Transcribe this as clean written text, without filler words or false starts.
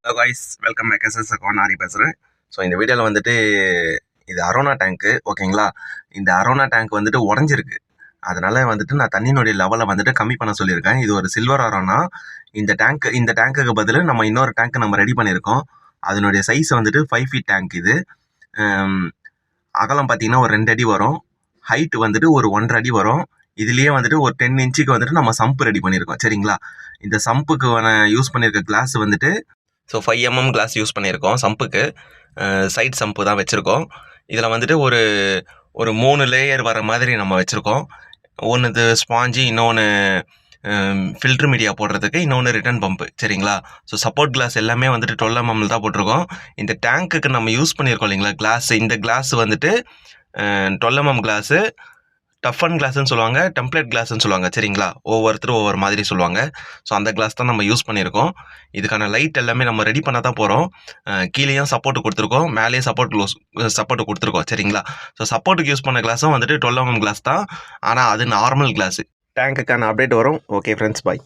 Hello guys, welcome back. SS account Ari பேசுகிறேன். So இந்த வீடியோவில் வந்துட்டு இது அரோனா டேங்க்கு, ஓகேங்களா? இந்த அரோனா டேங்க் வந்துட்டு உடஞ்சிருக்கு. அதனால் வந்துட்டு நான் தண்ணியினுடைய லெவலை வந்துட்டு கம்மி பண்ண சொல்லியிருக்கேன். இது ஒரு சில்வர் அரோனா. இந்த டேங்க்குக்கு பதில் நம்ம இன்னொரு டேங்க் நம்ம ரெடி பண்ணியிருக்கோம். அதனுடைய சைஸ் வந்துட்டு 5 ஃபீட் டேங்க் இது. அகலம் பார்த்தீங்கன்னா ஒரு 2 அடி வரும். ஹைட் வந்துட்டு ஒரு 1.5 அடி வரும். இதுலேயே வந்துட்டு ஒரு 10 இன்ச்சுக்கு வந்துட்டு நம்ம சம்ப் ரெடி பண்ணியிருக்கோம், சரிங்களா? இந்த சம்புக்கு யூஸ் பண்ணியிருக்க கிளாஸ் வந்துட்டு 5 mm கிளாஸ் யூஸ் பண்ணியிருக்கோம். சம்புக்கு சைட் சம்பு தான் வச்சுருக்கோம். இதில் வந்துட்டு ஒரு 3 லேயர் வர மாதிரி நம்ம வச்சுருக்கோம். ஒன்று ஸ்பாஞ்சு, இன்னொன்று ஃபில்ட்ரு மீடியா போடுறதுக்கு, இன்னொன்று ரிட்டர்ன் பம்பு, சரிங்களா? ஸோ சப்போர்ட் கிளாஸ் எல்லாமே வந்துட்டு 12 mm தான் போட்டிருக்கோம். இந்த டேங்க்குக்கு நம்ம யூஸ் பண்ணியிருக்கோம் இல்லைங்களா கிளாஸ், இந்த கிளாஸ் வந்துட்டு 12 mm கிளாஸு. டஃபன் கிளாஸ்ன்னு சொல்லுவாங்க, டெம்ப்ளேட் கிளாஸ்ன்னு சொல்லுவாங்க, சரிங்களா? ஒவ்வொருத்தரும் ஒவ்வொரு மாதிரி சொல்லுவாங்க. ஸோ அந்த கிளாஸ் தான் நம்ம யூஸ் பண்ணியிருக்கோம். இதுக்கான லைட் எல்லாமே நம்ம ரெடி பண்ண தான் போகிறோம். கீழேயும் சப்போர்ட் கொடுத்துருக்கோம், மேலேயும் சப்போர்ட் கொடுத்துருக்கோம், சரிங்களா? ஸோ சப்போர்ட்டுக்கு யூஸ் பண்ண கிளாஸும் வந்துட்டு 12 mm கிளாஸ் தான். ஆனால் அது நார்மல் கிளாஸு. டேங்க்குக்கான அப்டேட் வரும். ஓகே ஃப்ரெண்ட்ஸ், பாய்.